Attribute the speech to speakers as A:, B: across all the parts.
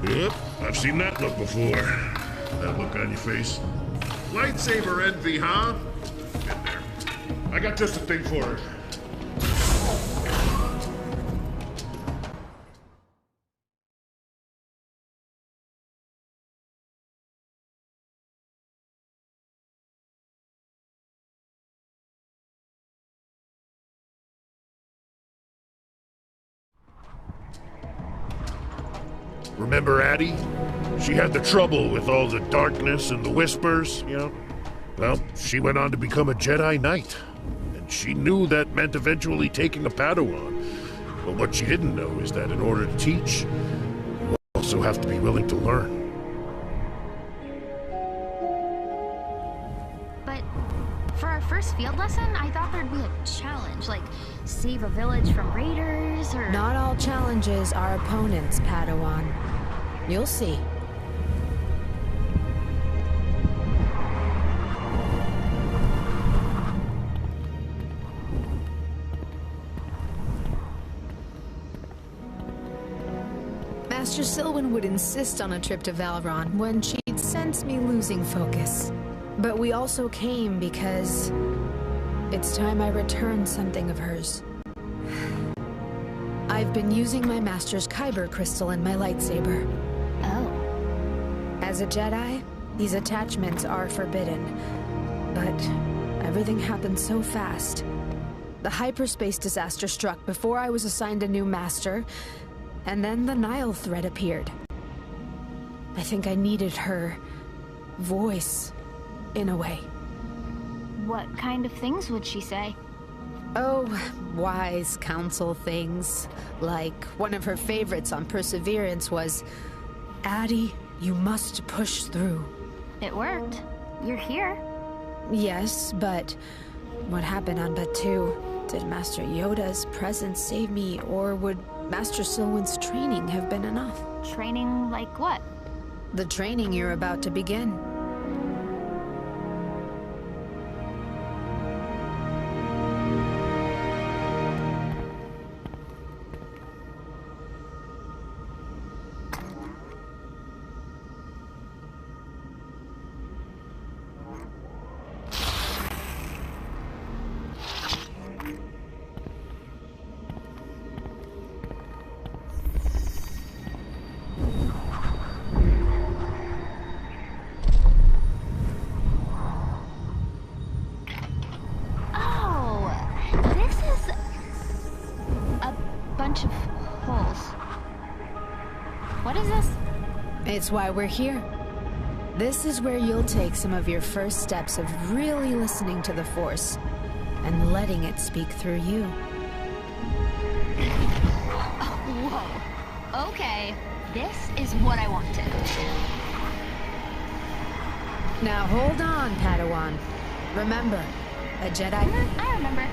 A: Yep, I've seen that look before. That look on your face. Lightsaber envy, huh? Get there. I got just a thing for it. Remember Addie? She had the trouble with all the darkness and the whispers, you know? Well, she went on to become a Jedi Knight. And she knew that meant eventually taking a Padawan. But what she didn't know is that in order to teach, you also have to be willing to learn.
B: But for our first field lesson, I thought there'd be a challenge, like save a village from raiders or...
C: Not all challenges are opponents, Padawan. You'll see. Master Silwyn would insist on a trip to Valron when she'd sense me losing focus. But we also came because it's time I returned something of hers. I've been using my master's Kyber crystal in my lightsaber.
B: Oh.
C: As a Jedi, these attachments are forbidden. But everything happened so fast. The hyperspace disaster struck before I was assigned a new master, and then the Nile threat appeared. I think I needed her voice, in a way.
B: What kind of things would she say?
C: Oh, wise counsel things. Like, one of her favorites on Perseverance was, Addie, you must push through.
B: It worked. You're here.
C: Yes, but what happened on Batu? Did Master Yoda's presence save me, or would Master Silwyn's training have been enough?
B: Training like what?
C: The training you're about to begin. It's why we're here. This is where you'll take some of your first steps of really listening to the Force and letting it speak through you.
B: Whoa. Okay, this is what I wanted.
C: Now hold on, Padawan. Remember, a Jedi...
B: I remember.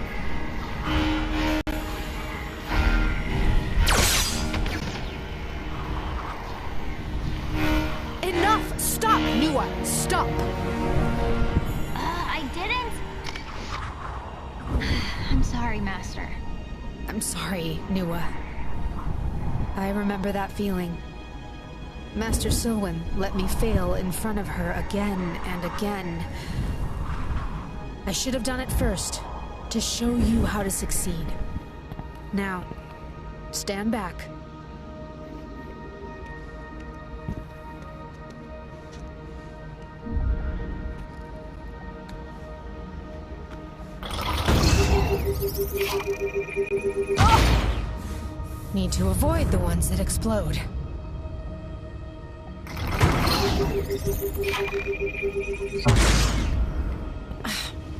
C: Enough! Stop, Nuwa! Stop!
B: I didn't... I'm sorry, Master.
C: I'm sorry, Nuwa. I remember that feeling. Master Silwyn let me fail in front of her again and again. I should have done it first, to show you how to succeed. Now, stand back. Need to avoid the ones that explode.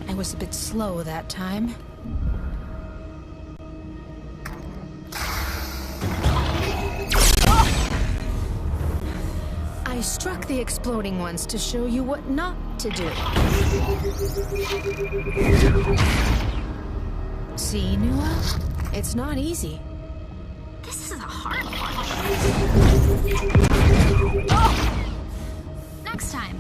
C: I was a bit slow that time. I struck the exploding ones to show you what not to do. See, Nuwa? It's not easy.
B: This is a hard one. Oh! Next time.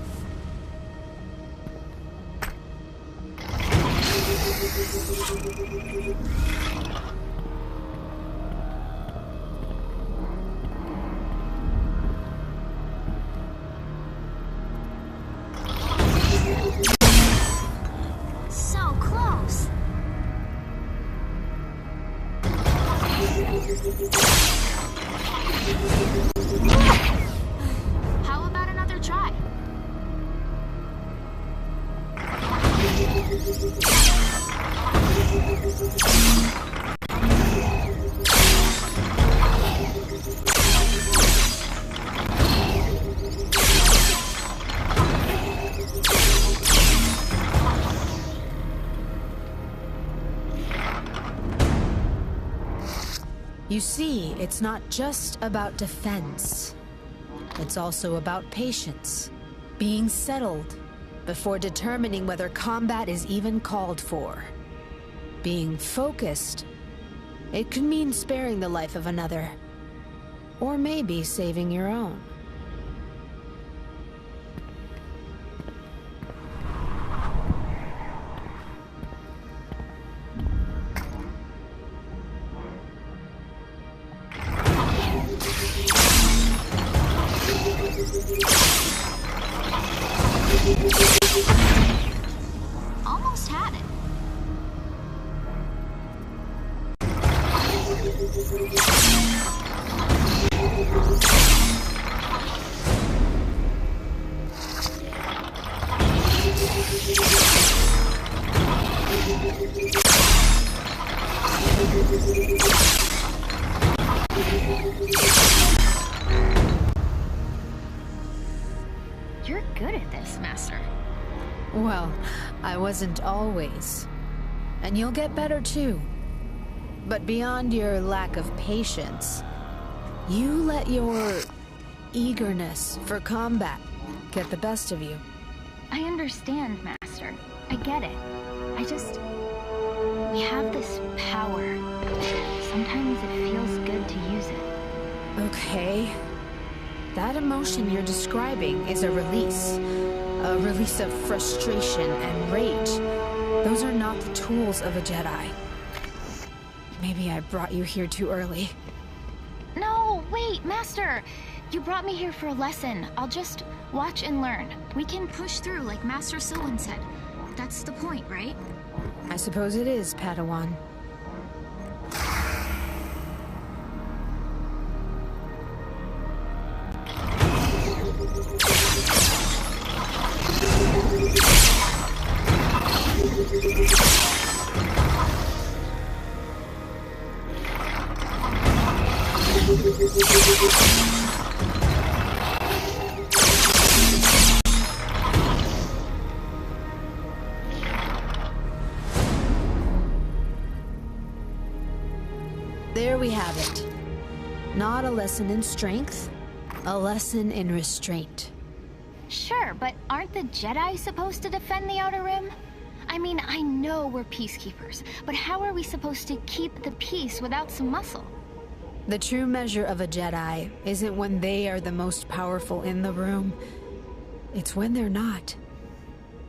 B: How about another try?
C: You see, it's not just about defense. It's also about patience. Being settled before determining whether combat is even called for. Being focused. It could mean sparing the life of another. Or maybe saving your own.
B: Almost had it. You're good at this, Master.
C: Well, I wasn't always. And you'll get better too. But beyond your lack of patience, you let your eagerness for combat get the best of you.
B: I understand, Master. I get it. We have this power. Sometimes it feels good to use it.
C: Okay. That emotion you're describing is a release. A release of frustration and rage. Those are not the tools of a Jedi. Maybe I brought you here too early.
B: No, wait, Master! You brought me here for a lesson. I'll just watch and learn. We can push through like Master Silwyn said. That's the point, right?
C: I suppose it is, Padawan. There we have it. Not a lesson in strength, a lesson in restraint.
B: Sure, but aren't the Jedi supposed to defend the Outer Rim? I mean, I know we're peacekeepers, but how are we supposed to keep the peace without some muscle?
C: The true measure of a Jedi isn't when they are the most powerful in the room. It's when they're not.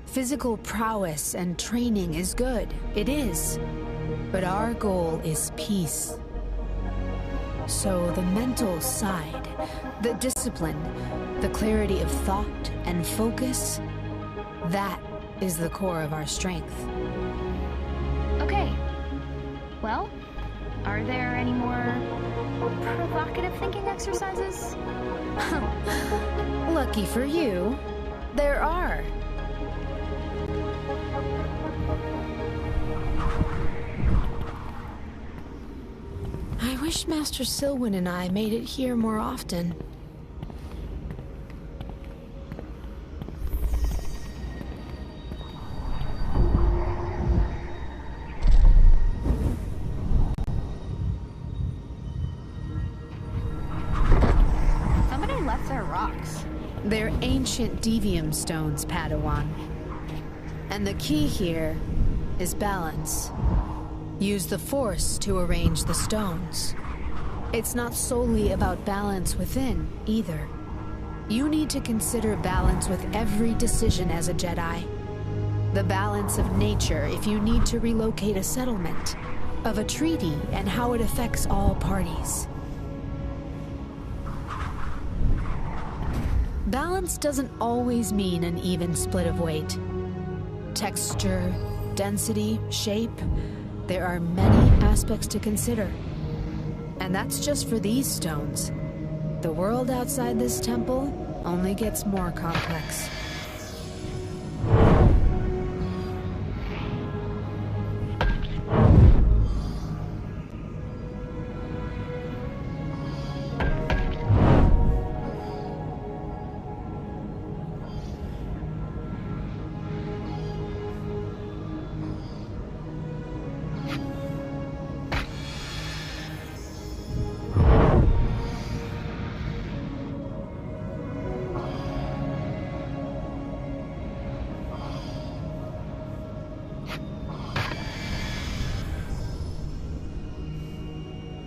C: Physical prowess and training is good. It is. But our goal is peace. So the mental side, the discipline, the clarity of thought and focus, that is the core of our strength.
B: Okay. Well, are there any more provocative thinking exercises?
C: Lucky for you, there are. I wish Master Silwyn and I made it here more often.
B: Somebody left their rocks.
C: They're ancient devium stones, Padawan. And the key here is balance. Use the Force to arrange the stones. It's not solely about balance within, either. You need to consider balance with every decision as a Jedi. The balance of nature if you need to relocate a settlement, of a treaty and how it affects all parties. Balance doesn't always mean an even split of weight. Texture, density, shape, there are many aspects to consider. And that's just for these stones. The world outside this temple only gets more complex.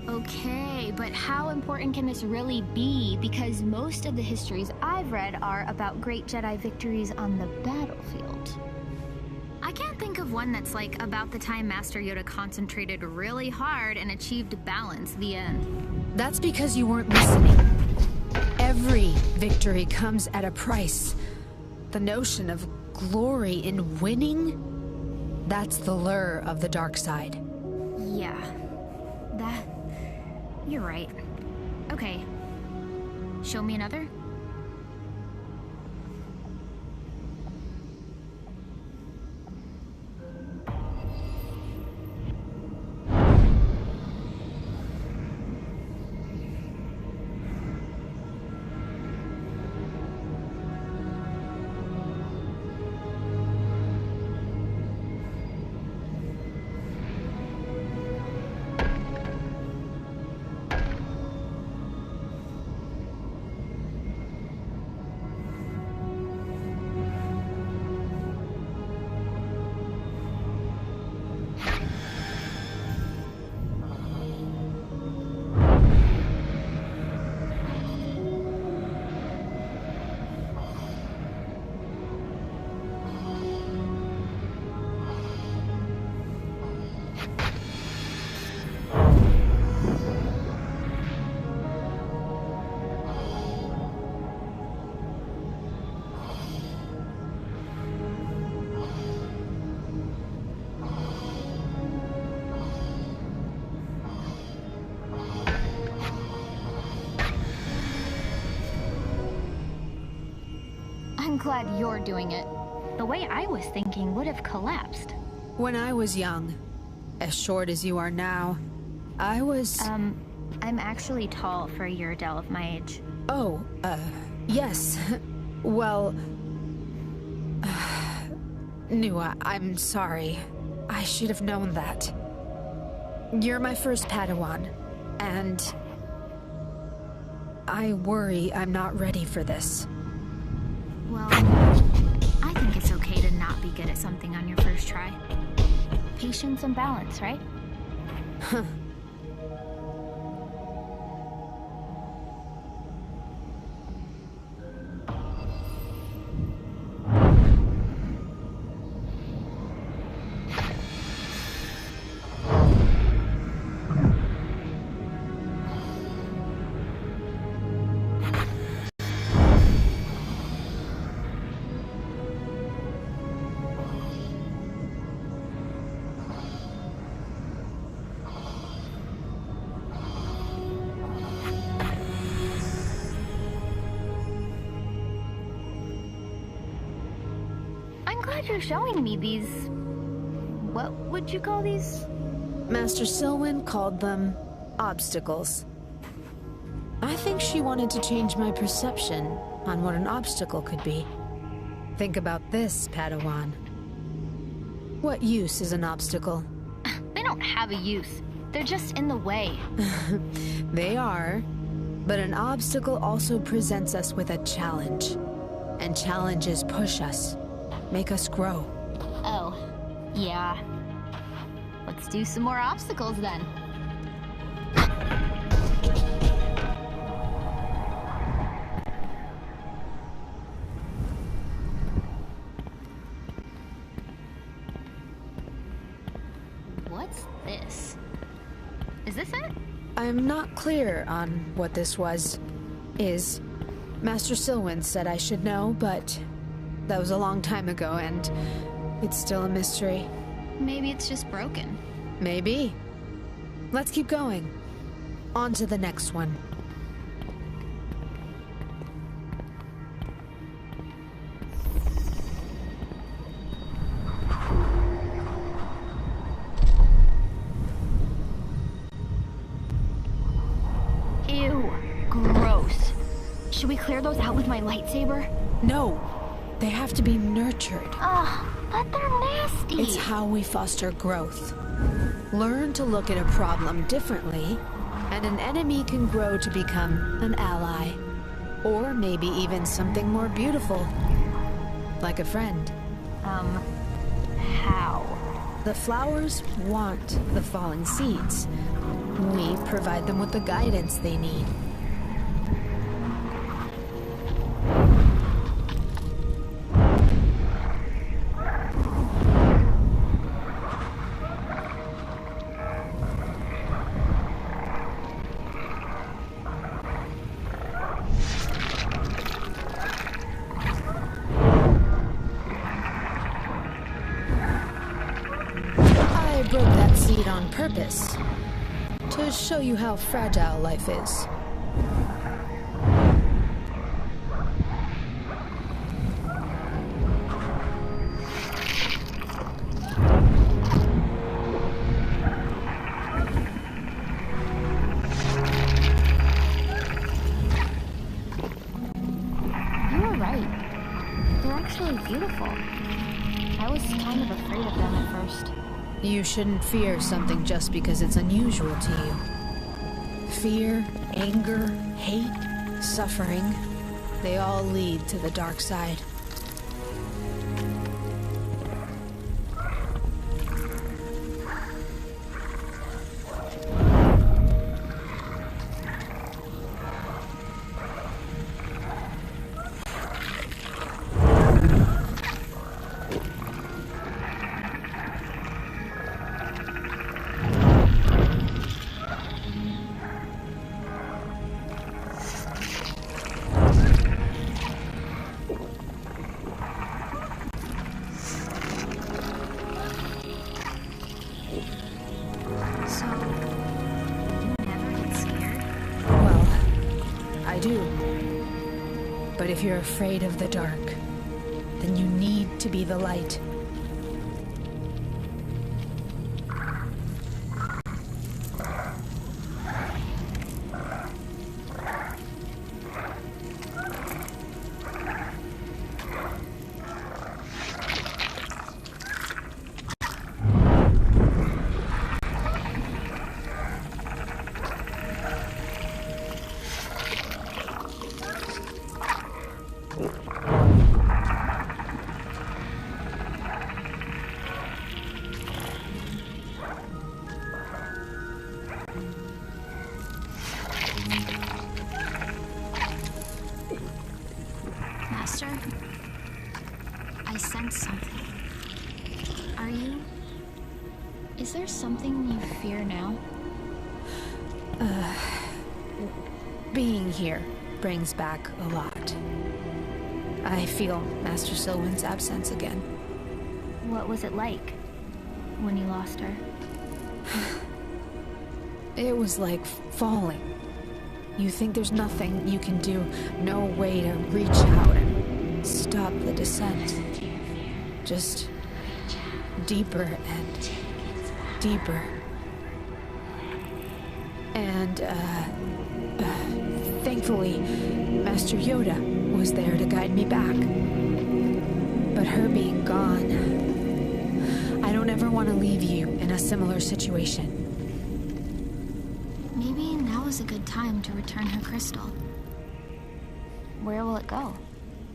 B: Okay, but how important can this really be? Because most of the histories I've read are about great Jedi victories on the battlefield. I can't think of one that's like about the time Master Yoda concentrated really hard and achieved balance, the end.
C: That's because you weren't listening. Every victory comes at a price. The notion of glory in winning? That's the lure of the dark side.
B: Yeah, you're right. Okay, show me another. I'm glad you're doing it. The way I was thinking would have collapsed.
C: When I was young, as short as you are now, I was...
B: I'm actually tall for a Uridel of my age.
C: Oh, yes. Well... Nua, I'm sorry. I should have known that. You're my first Padawan, and... I worry I'm not ready for this.
B: Well, I think it's okay to not be good at something on your first try. Patience and balance, right?
C: Huh.
B: You're showing me these... what would you call these?
C: Master Silwyn called them obstacles. I think she wanted to change my perception on what an obstacle could be. Think about this, Padawan. What use is an obstacle?
B: They don't have a use. They're just in the way.
C: They are, but an obstacle also presents us with a challenge. And challenges push us. Make us grow.
B: Oh, yeah. Let's do some more obstacles then. What's this? Is this it?
C: I'm not clear on what this was. Master Silwyn said I should know, but... that was a long time ago, and it's still a mystery.
B: Maybe it's just broken.
C: Maybe. Let's keep going. On to the next one.
B: Ew, gross. Should we clear those out with my lightsaber?
C: No, they have to be nurtured.
B: Ugh, but they're nasty.
C: It's how we foster growth. Learn to look at a problem differently, and an enemy can grow to become an ally. Or maybe even something more beautiful. Like a friend.
B: How?
C: The flowers want the fallen seeds. We provide them with the guidance they need. I broke that seed on purpose. To show you how fragile life is.
B: You were right. They're actually beautiful. I was kind of afraid of them at first.
C: You shouldn't fear something just because it's unusual to you. Fear, anger, hate, suffering, they all lead to the dark side.
B: So, you never get scared?
C: Well, I do. But if you're afraid of the dark, then you need to be the light.
B: Master, I sense something. Are you... Is there something you fear now?
C: Being here brings back a lot. I feel Master Sylvan's absence again.
B: What was it like when you lost her?
C: It was like falling. You think there's nothing you can do, no way to reach out and stop the descent. Just deeper and deeper. And, thankfully, Master Yoda was there to guide me back. But her being gone, I don't ever want to leave you in a similar situation.
B: Maybe now is a good time to return her crystal. Where will it go?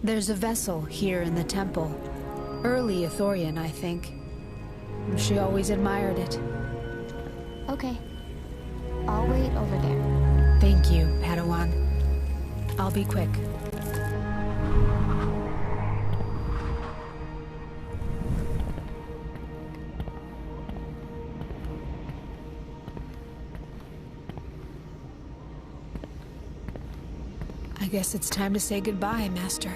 C: There's a vessel here in the temple. Early Ithorian, I think. She always admired it.
B: Okay. I'll wait over there.
C: Thank you, Padawan. I'll be quick. I guess it's time to say goodbye, Master.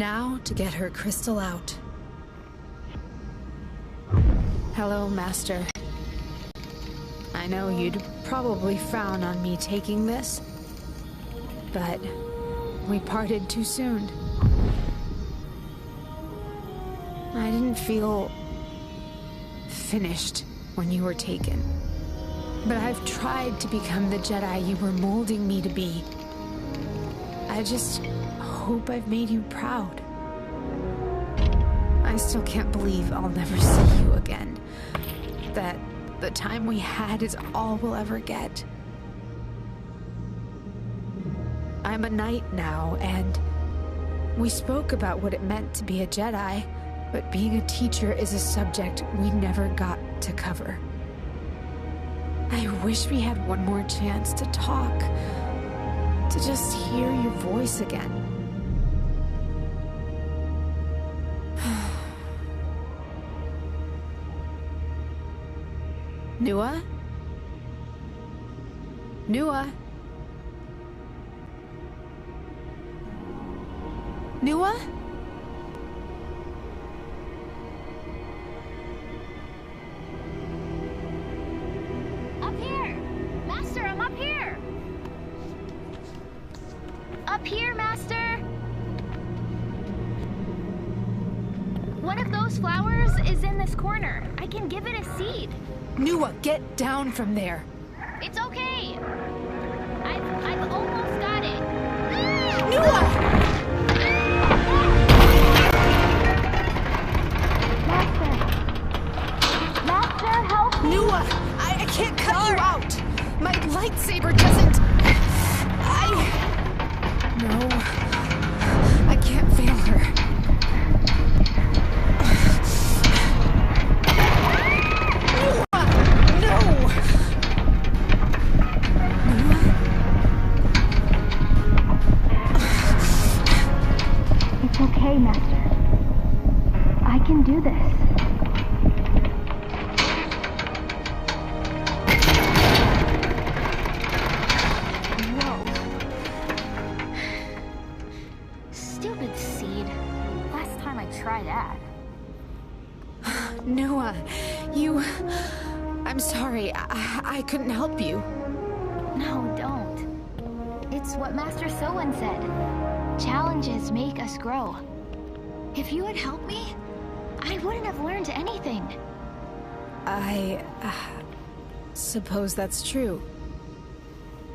C: Now to get her crystal out. Hello, Master. I know you'd probably frown on me taking this, but we parted too soon. I didn't feel finished when you were taken. But I've tried to become the Jedi you were molding me to be. I just hope I've made you proud. I still can't believe I'll never see you again. That the time we had is all we'll ever get. I'm a knight now, and we spoke about what it meant to be a Jedi, but being a teacher is a subject we never got to cover. I wish we had one more chance to talk, to just hear your voice again. Nua? Nua? Nua?
B: Up here! Master, I'm up here! Up here, Master! One of those flowers is in this corner. I can give it a seed.
C: Nua, get down from there.
B: It's okay. I've almost got it.
C: Nua!
B: Master, help me!
C: Nua, I can't cut you out. My lightsaber doesn't... No. I can't fail her.
B: Okay, Master. I can do this. Whoa. Stupid seed. Last time I tried that.
C: Nua, you... I'm sorry. I couldn't help you.
B: No, don't. It's what Master Sowen said. Challenges make us grow. If you had helped me, I wouldn't have learned anything.
C: I suppose that's true.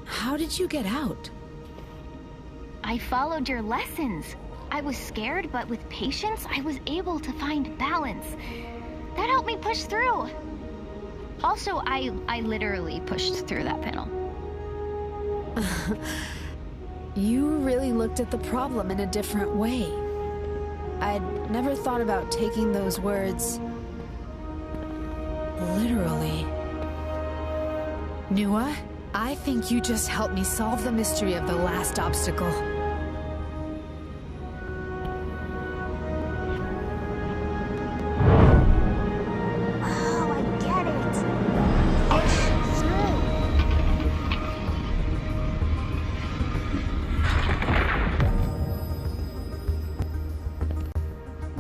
C: How did you get out?
B: I followed your lessons. I was scared, but with patience, I was able to find balance. That helped me push through. Also, I literally pushed through that panel.
C: You really looked at the problem in a different way. I'd never thought about taking those words literally. Nua, I think you just helped me solve the mystery of the last obstacle.
B: Oh, I get it. Push through.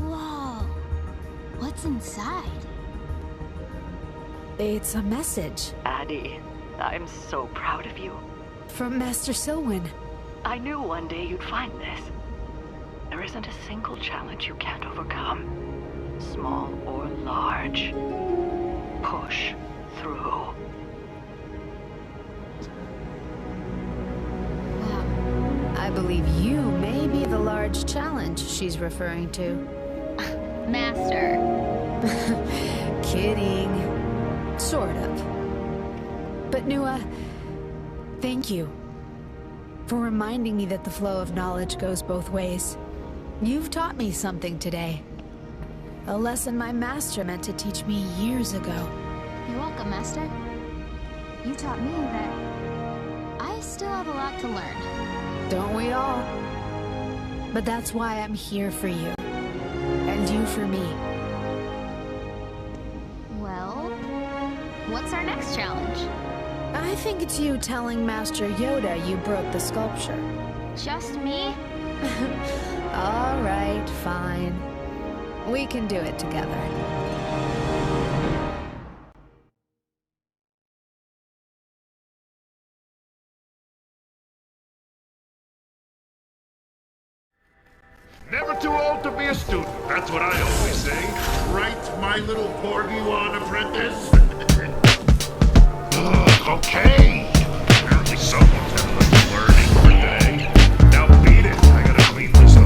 B: Whoa. What's inside?
C: It's a message.
D: Addie, I'm so proud of you.
C: From Master Silwyn.
D: I knew one day you'd find this. There isn't a single challenge you can't overcome. Small or large. Push through.
B: Wow.
C: I believe you may be the large challenge she's referring to.
B: Master.
C: Kidding. Sort of. But Nua, thank you for reminding me that the flow of knowledge goes both ways. You've taught me something today. A lesson my master meant to teach me years ago.
B: You're welcome, Master. You taught me that I still have a lot to learn.
C: Don't we all? But that's why I'm here for you. And you for me.
B: Well, what's our next challenge?
C: I think it's you telling Master Yoda you broke the sculpture.
B: Just me?
C: All right, fine. We can do it together.
A: Never too old to be a student. That's what I always say. Right, my little Porgy-Wan apprentice? Okay. Apparently someone's got a little learning for today. Now beat it. I gotta clean this up.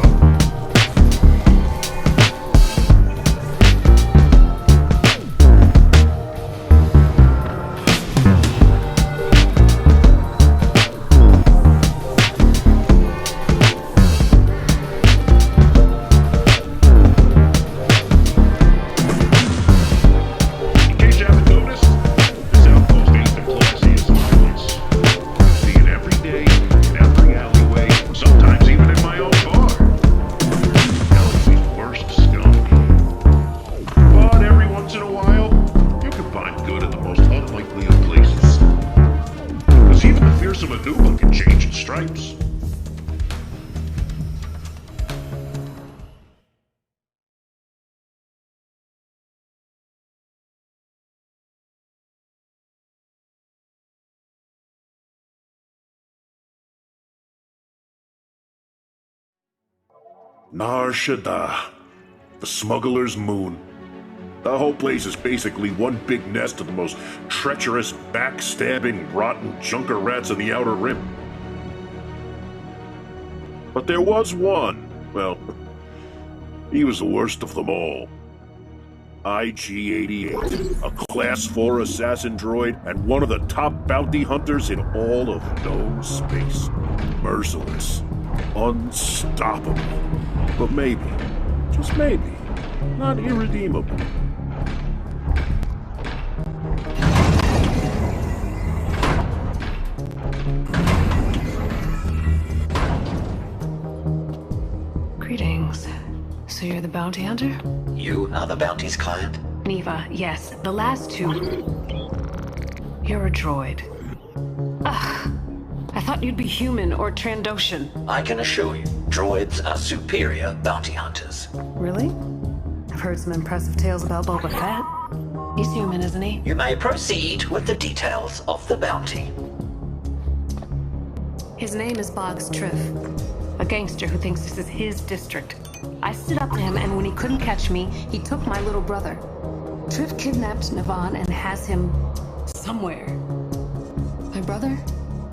A: Nar Shaddaa, the smuggler's moon. The whole place is basically one big nest of the most treacherous, backstabbing, rotten junker rats of the Outer Rim. But there was one. Well, he was the worst of them all. IG-88, a Class 4 assassin droid and one of the top bounty hunters in all of no space. Merciless. Unstoppable. But maybe, just maybe, not irredeemable.
D: Greetings. So you're the bounty hunter?
E: You are the bounty's client?
D: Neva, yes. The last two. You're a droid. Ugh. I thought you'd be human or Trandoshan.
E: I can assure you, droids are superior bounty hunters.
D: Really? I've heard some impressive tales about Boba Fett. He's human, isn't he?
E: You may proceed with the details of the bounty.
D: His name is Boggs Triff, a gangster who thinks this is his district. I stood up to him, and when he couldn't catch me, he took my little brother. Triff kidnapped Navan and has him somewhere. My brother?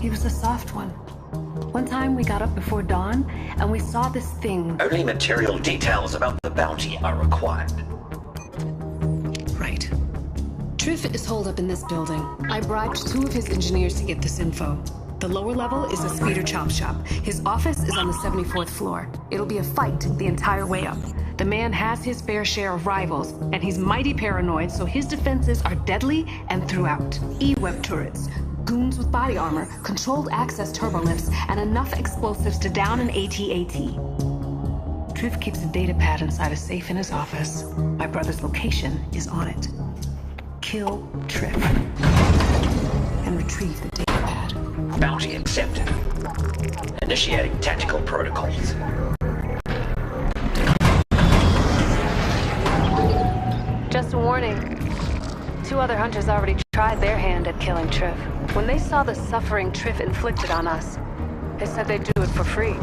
D: He was a soft one. One time we got up before dawn, and we saw this thing.
E: Only material details about the bounty are required.
D: Right. Triff is holed up in this building. I bribed 2 of his engineers to get this info. The lower level is a speeder chop shop. His office is on the 74th floor. It'll be a fight the entire way up. The man has his fair share of rivals, and he's mighty paranoid, so his defenses are deadly and throughout. E-web turrets, goons with body armor, controlled access turbolifts, and enough explosives to down an AT-AT. Triff keeps a data pad inside a safe in his office. My brother's location is on it. Kill Triff. And retrieve the data pad.
E: Bounty accepted. Initiating tactical protocols.
D: Just a warning. 2 other hunters already tried their hand at killing Triff. When they saw the suffering Triff inflicted on us, they said they'd do it for free.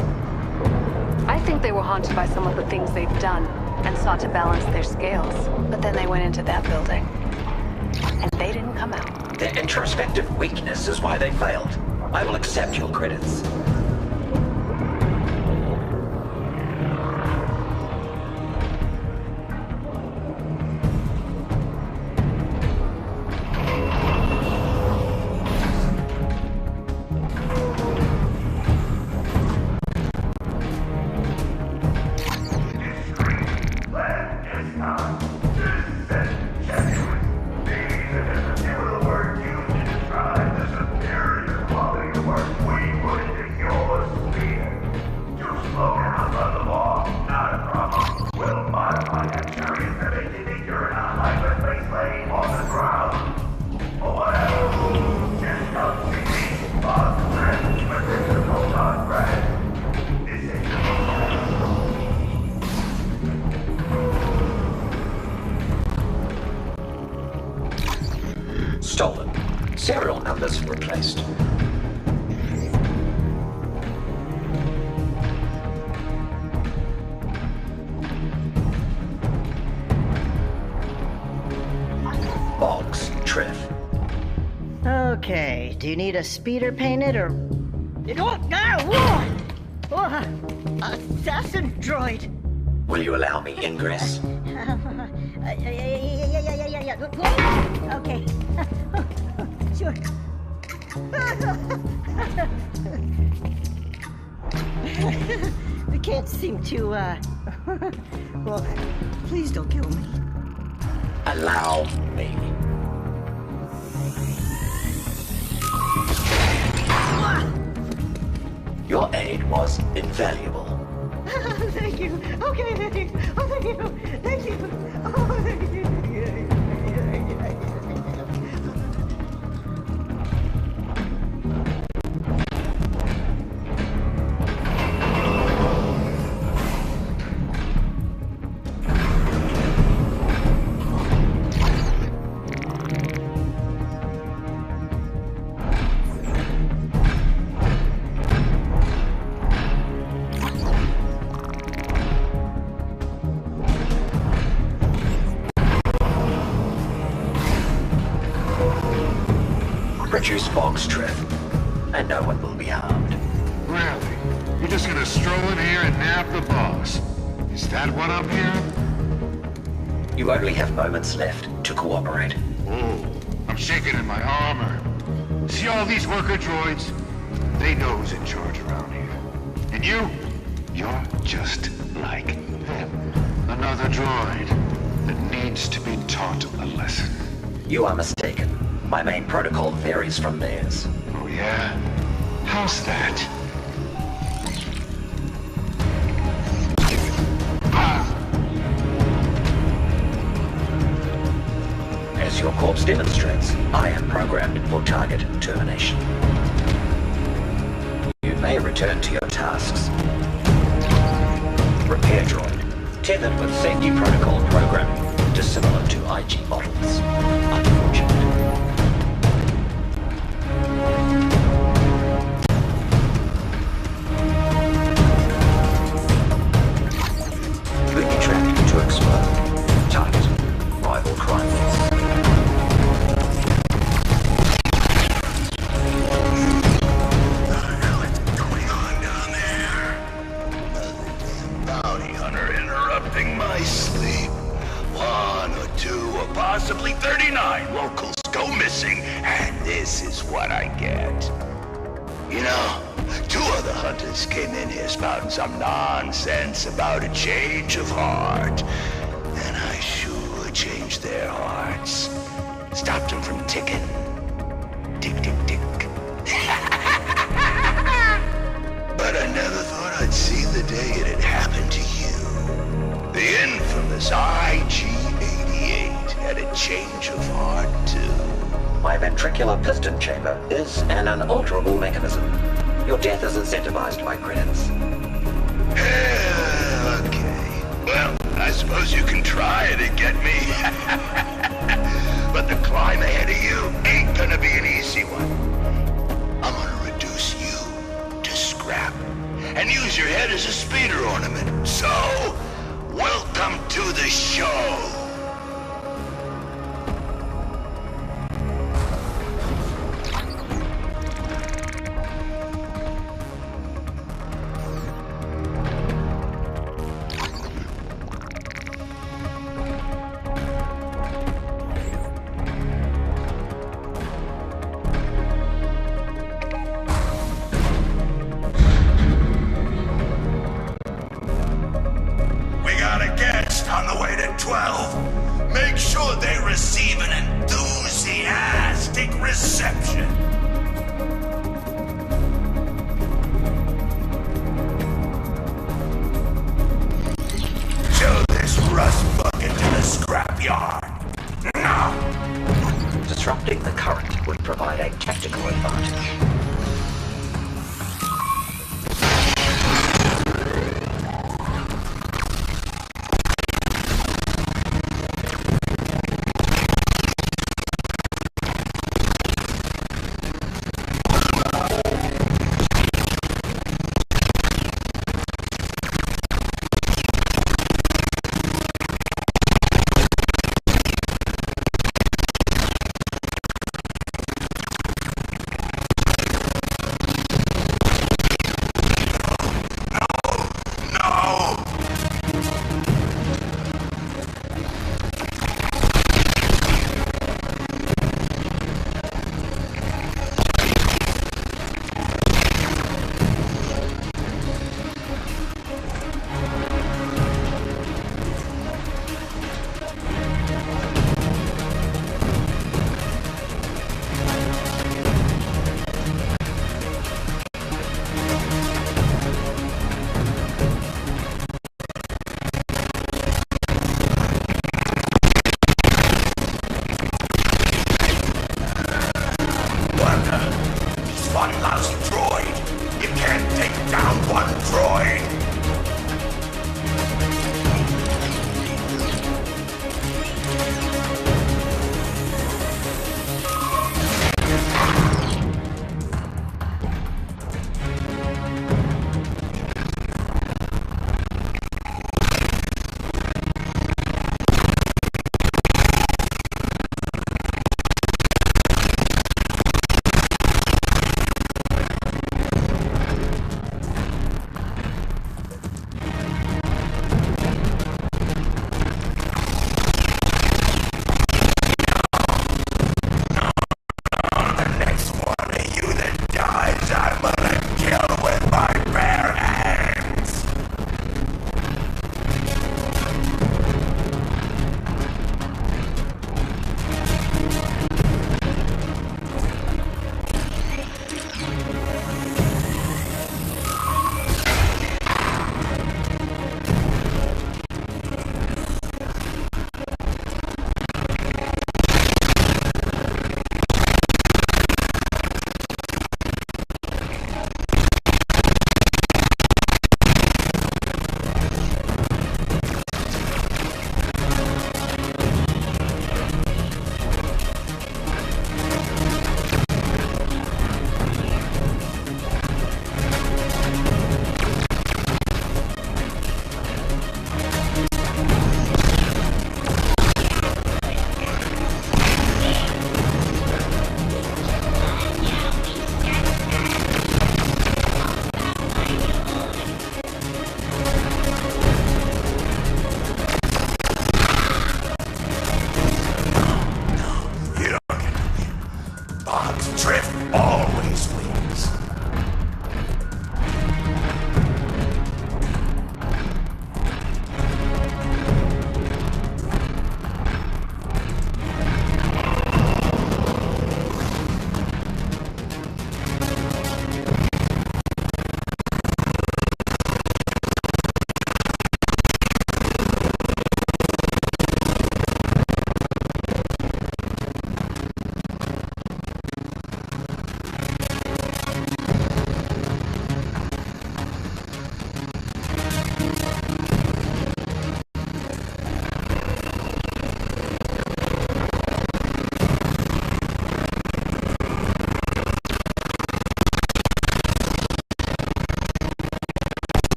D: I think they were haunted by some of the things they've done and sought to balance their scales. But then they went into that building, and they didn't come out.
E: Their introspective weakness is why they failed. I will accept your credits.
F: This is superior quality of work we put in your
E: Stolen. Serial numbers replaced. Box, Triff.
F: Okay, do you need a speeder painted or... Oh, no! Whoa! Assassin droid!
E: Will you allow me ingress?
F: Yeah. Okay. Sure. I can't seem to, well, please don't kill me.
E: Allow me. Your aid was invaluable.
F: Thank you. Okay, thank you. Oh, thank you. Thank you. Oh, thank you.
E: Produce box, Triff, and no one will be harmed.
G: Really? You're just gonna stroll in here and nab the boss? Is that what I'm hearing?
E: You only have moments left to cooperate.
G: Oh, I'm shaking in my armor. See all these worker droids? They know who's in charge around here. And you're just like them. Another droid that needs to be taught a lesson.
E: You are mistaken. My main protocol varies from theirs.
G: Oh yeah? How's that?
E: As your corpse demonstrates, I am programmed for target termination. You may return to your tasks. Repair droid, tethered with safety protocol programming, dissimilar to IG models. Unfortunate. Booby trapped to explode. Target, rival crime boss.
H: My sleep. 1 or 2 or possibly 39 locals go missing, and this is what I get. You know, 2 other hunters came in here spouting some nonsense about a change of heart. And I sure changed their hearts. Stopped them from ticking. Tick, tick, tick. But I never thought I'd see the day it had happened to you. The infamous IG-88 had a change of heart, too.
E: My ventricular piston chamber is an unalterable mechanism. Your death is incentivized by credits.
H: Okay. Well, I suppose you can try it and get me. But the climb ahead of you ain't gonna be an easy one. I'm gonna reduce you to scrap and use your head as a speeder ornament. So, welcome to the show! On the way to 12. Make sure they receive an enthusiastic reception. Show this rust bucket to the scrapyard. Now.
E: Disrupting the current would provide a tactical advantage.
H: Triff always wins.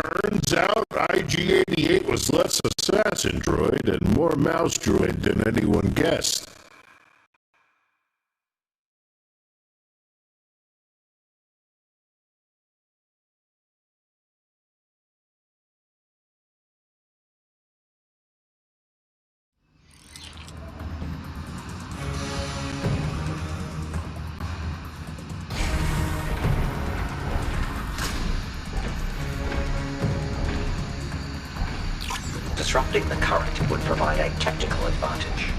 A: Turns out IG-88 was less assassin droid and more mouse droid than anyone guessed.
E: Disrupting the current would provide a tactical advantage.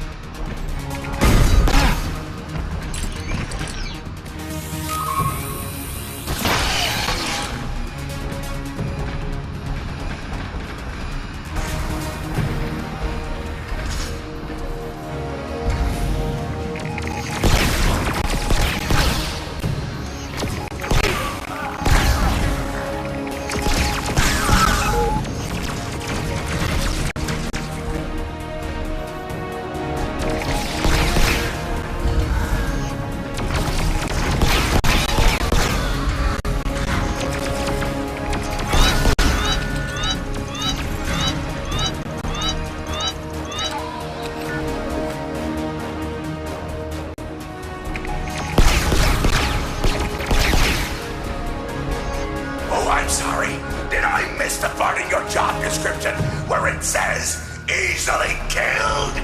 H: I'm sorry. Did I miss the part in your job description where it says easily killed?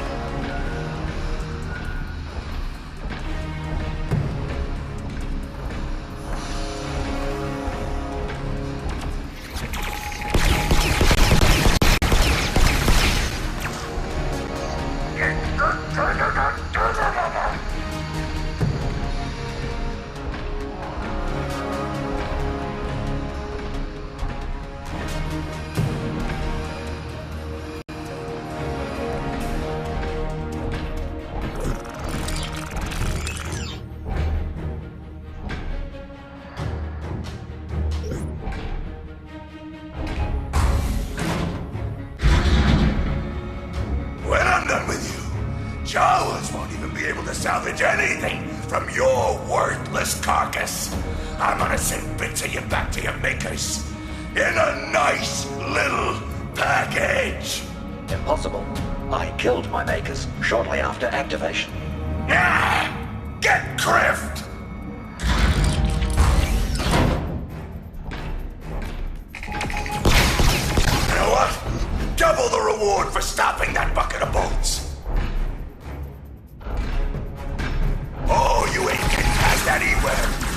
H: Jawas won't even be able to salvage anything from your worthless carcass. I'm gonna send bits of you back to your makers in a nice little package.
E: Impossible. I killed my makers shortly after activation.
H: Nah! Get Crift! reward for stopping that bucket of bolts. Oh, you ain't getting past that E-Web.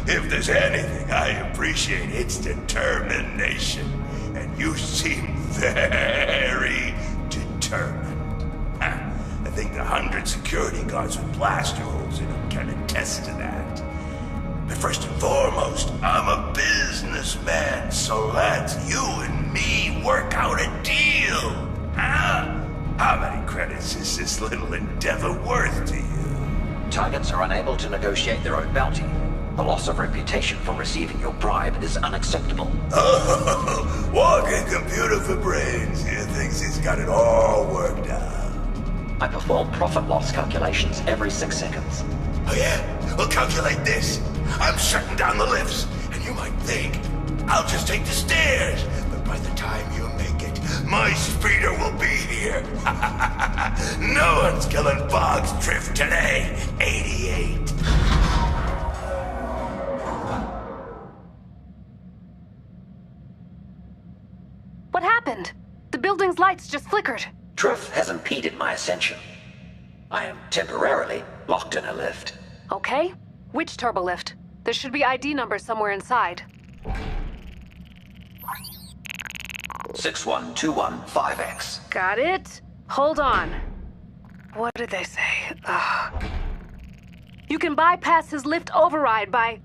H: If there's anything I appreciate, it's determination. And you seem very determined. I think the 100 security guards with blaster holes in them can attest to that. But first and foremost, I'm a businessman, so let's you and me work out a deal. Huh? How many credits is this little endeavor worth to you?
E: Targets are unable to negotiate their own bounty. The loss of reputation for receiving your bribe is unacceptable.
H: Oh, walking computer for brains. He thinks he's got it all worked out.
E: I perform profit-loss calculations every 6 seconds.
H: Oh yeah? Well, calculate this. I'm shutting down the lifts, and you might think I'll just take the stairs. But by the time you make it, my speeder will be here. No one's killing Bog's drift today, 88.
D: What happened? The building's lights just flickered.
E: Truth has impeded my ascension. I am temporarily locked in a lift.
D: Okay. Which turbolift? There should be ID numbers somewhere inside.
E: 61215X.
D: Got it. Hold on. What did they say? You can bypass his lift override by...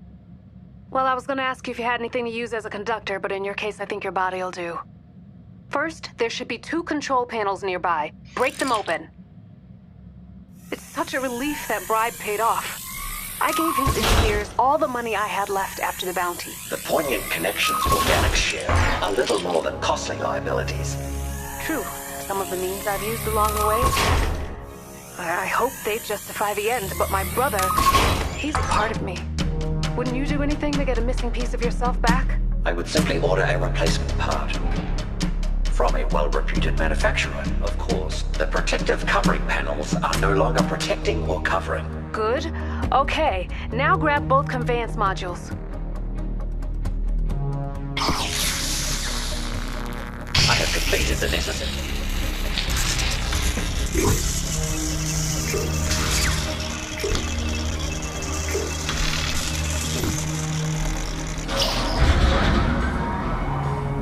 D: Well, I was gonna ask you if you had anything to use as a conductor, but in your case, I think your body'll do. First, there should be 2 control panels nearby. Break them open. It's such a relief that bribe paid off. I gave his engineers all the money I had left after the bounty.
E: The poignant connections organic share are little more than costly liabilities.
D: True. Some of the means I've used along the way. I hope they justify the end, but my brother, he's a part of me. Wouldn't you do anything to get a missing piece of yourself back?
E: I would simply order a replacement part. From a well-reputed manufacturer, of course. The protective covering panels are no longer protecting or covering.
D: Good. Okay, now grab both conveyance modules.
E: I have completed the necessary.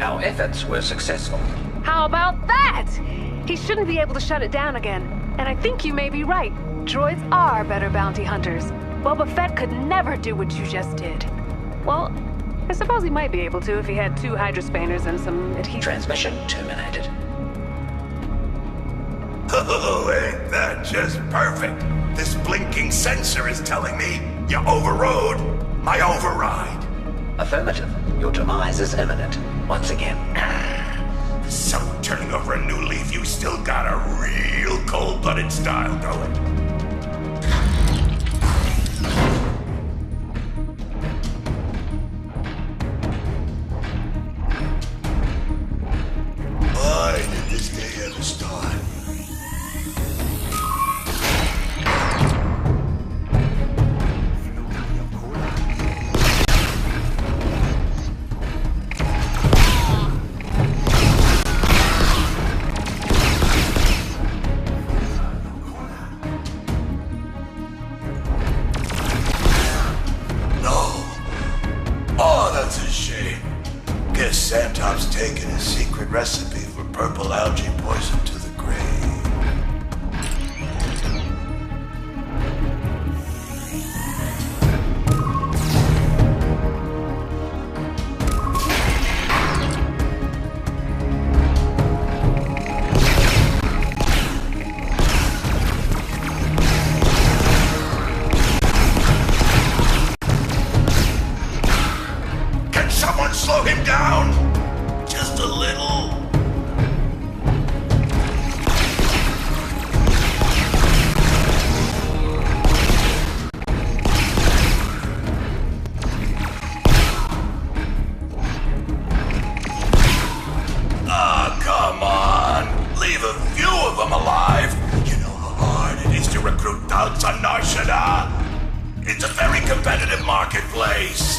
E: Our efforts were successful.
D: How about that? He shouldn't be able to shut it down again. And I think you may be right. Droids are better bounty hunters. Boba Fett could never do what you just did. Well, I suppose he might be able to if he had 2 hydrospanners and some adhesive.
E: Transmission terminated.
H: Oh, ain't that just perfect? This blinking sensor is telling me you overrode my override.
E: Affirmative. Your demise is imminent. Once again.
H: So turning over a new leaf, you still got a real cold-blooded style going. Why did this day ever start? Santop's taken his secret recipe for purple algae poison to the grave. Can someone slow him down? Just a little. Ah, come on. Leave a few of them alive. You know how hard it is to recruit thugs on Nar Shaddaa? It's a very competitive marketplace.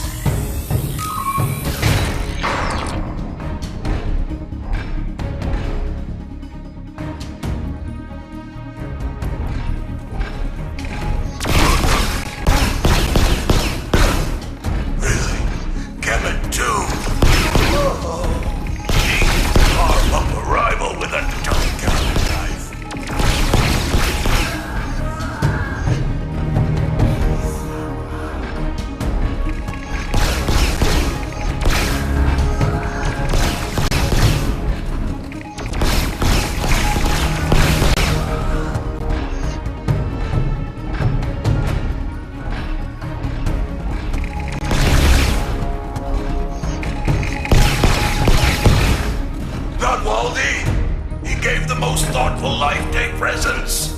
H: He gave the most thoughtful Life Day presents.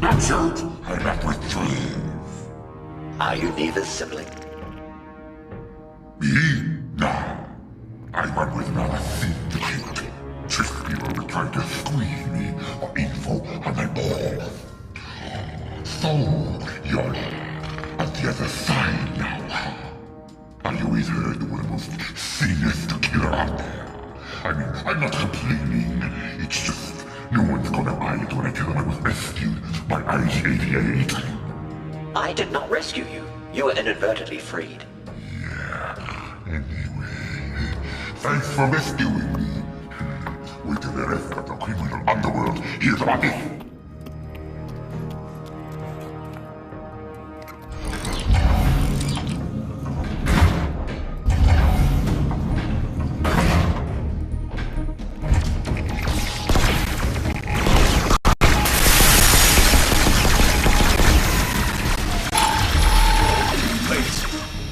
I: That's it.
H: I met with Treve.
E: Are you neither's sibling?
H: Me? No. I went with another syndicate. Tricked people were trying to squeeze me for info on my balls. So, you're at the other side now. Have you always heard the one most sinister killer out there? I mean, I'm not complaining. It's just no one's gonna buy it when I tell them I was rescued by IG-88.
E: I did not rescue you. You were inadvertently freed.
H: Yeah, anyway. Thanks for rescuing me. Wait till the rest of the criminal underworld hears about this.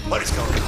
I: What is going on?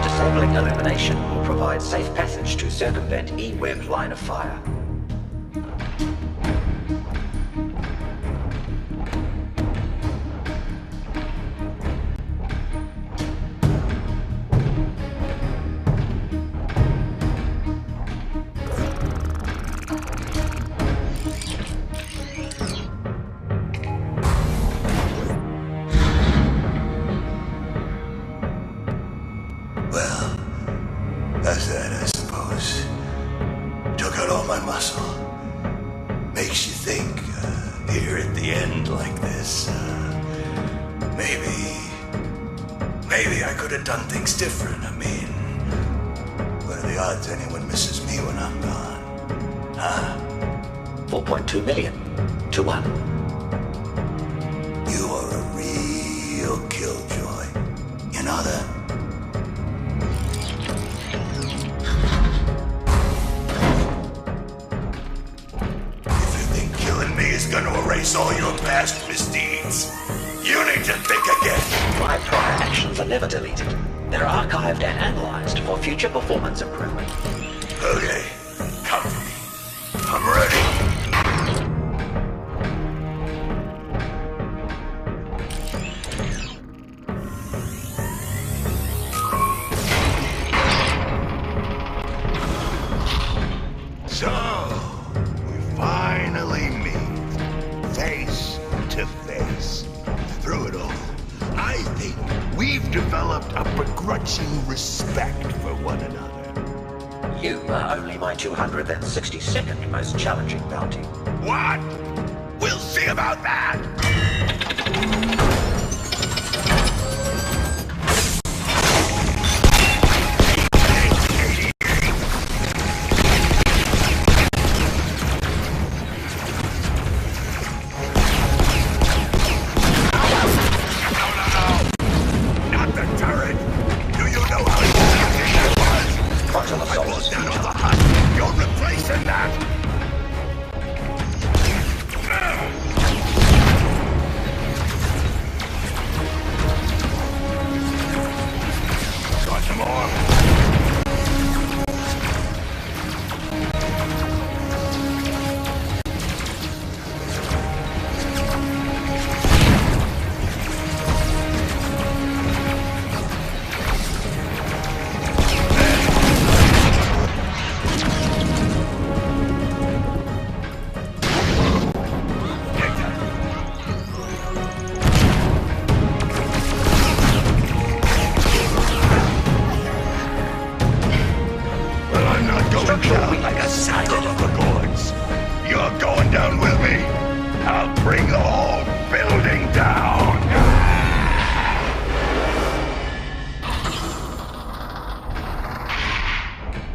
E: Disabling illumination will provide safe passage to circumvent E-Web's line of fire.
H: Well, that's that, I suppose. Took out all my muscle. Makes you think, here at the end like this, maybe I could have done things different. I mean, what are the odds anyone misses me when I'm gone? Huh?
E: 4.2 million to 1.
H: You are a real killjoy. You know that? Is gonna erase all your past misdeeds. You need to think again.
E: My prior actions are never deleted. They're archived and analyzed for future performance improvement.
H: Okay, come for me. I'm ready. So, we finally meet. Face to face. Through it all, I think we've developed a begrudging respect for one another.
E: You are only my 262nd most challenging bounty.
H: What? We'll see about that! bring the whole building down!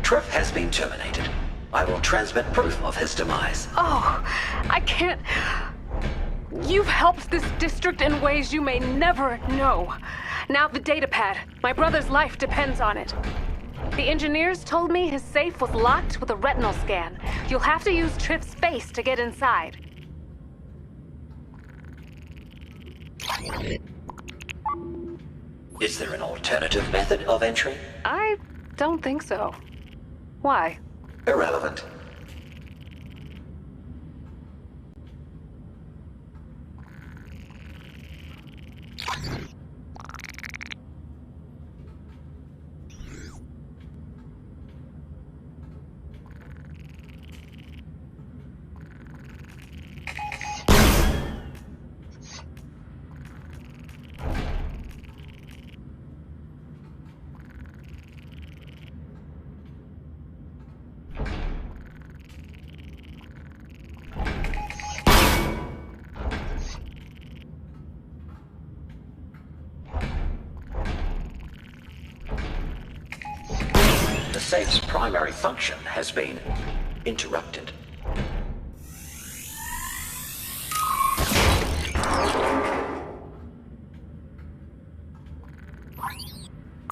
E: Triff has been terminated. I will transmit proof of his demise.
D: Oh, I can't... You've helped this district in ways you may never know. Now the datapad. My brother's life depends on it. The engineers told me his safe was locked with a retinal scan. You'll have to use Triff's face to get inside.
E: Is there an alternative method of entry?
D: I don't think so. Why?
E: Irrelevant. The safe's primary function has been interrupted.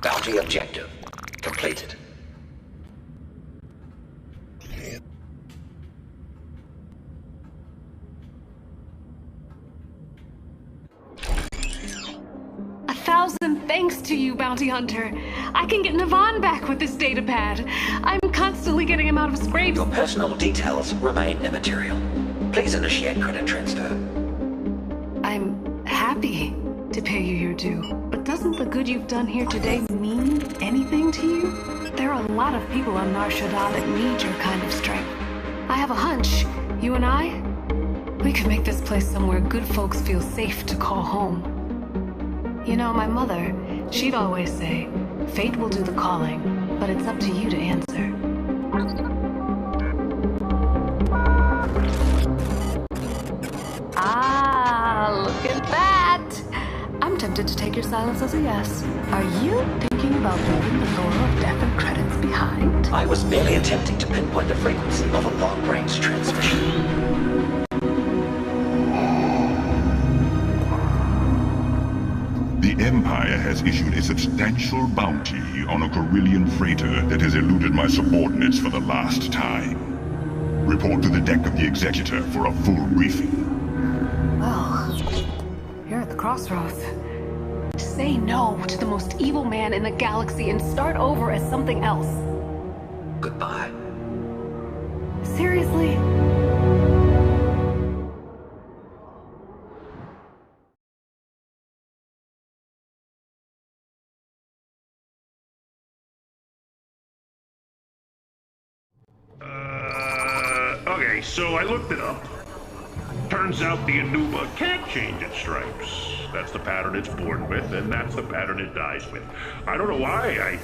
E: Bounty objective completed.
D: Thanks to you, Bounty Hunter. I can get Navan back with this datapad. I'm constantly getting him out of scrapes.
E: Your personal details remain immaterial. Please initiate credit transfer.
D: I'm happy to pay you your due, but doesn't the good you've done here today mean anything to you? There are a lot of people on Nar Shaddaa that need your kind of strength. I have a hunch. You and I, we could make this place somewhere good folks feel safe to call home. You know, my mother, she'd always say, fate will do the calling, but it's up to you to answer. Ah, look at that! I'm tempted to take your silence as a yes. Are you thinking about leaving the lore of death and credits behind?
E: I was merely attempting to pinpoint the frequency of a long-range transmission.
J: The Empire has issued a substantial bounty on a Carillion freighter that has eluded my subordinates for the last time. Report to the deck of the Executor for a full briefing.
D: Well, you're at the crossroads. Say no to the most evil man in the galaxy and start over as something else.
E: Goodbye.
D: Seriously?
A: Okay, so I looked it up. Turns out the Anuba can't change its stripes. That's the pattern it's born with, and that's the pattern it dies with. I don't know why,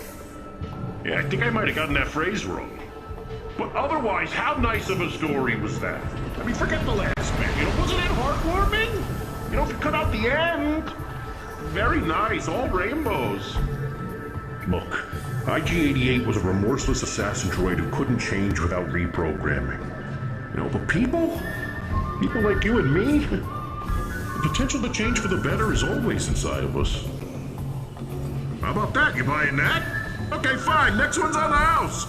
A: I think I might have gotten that phrase wrong. But otherwise, how nice of a story was that? I mean, forget the last bit, you know, wasn't it heartwarming? You know, if you cut out the end. Very nice, all rainbows. Look, IG-88 was a remorseless assassin droid who couldn't change without reprogramming. You know, but people like you and me, the potential to change for the better is always inside of us. How about that? You buying that? Okay, fine. Next one's on the house.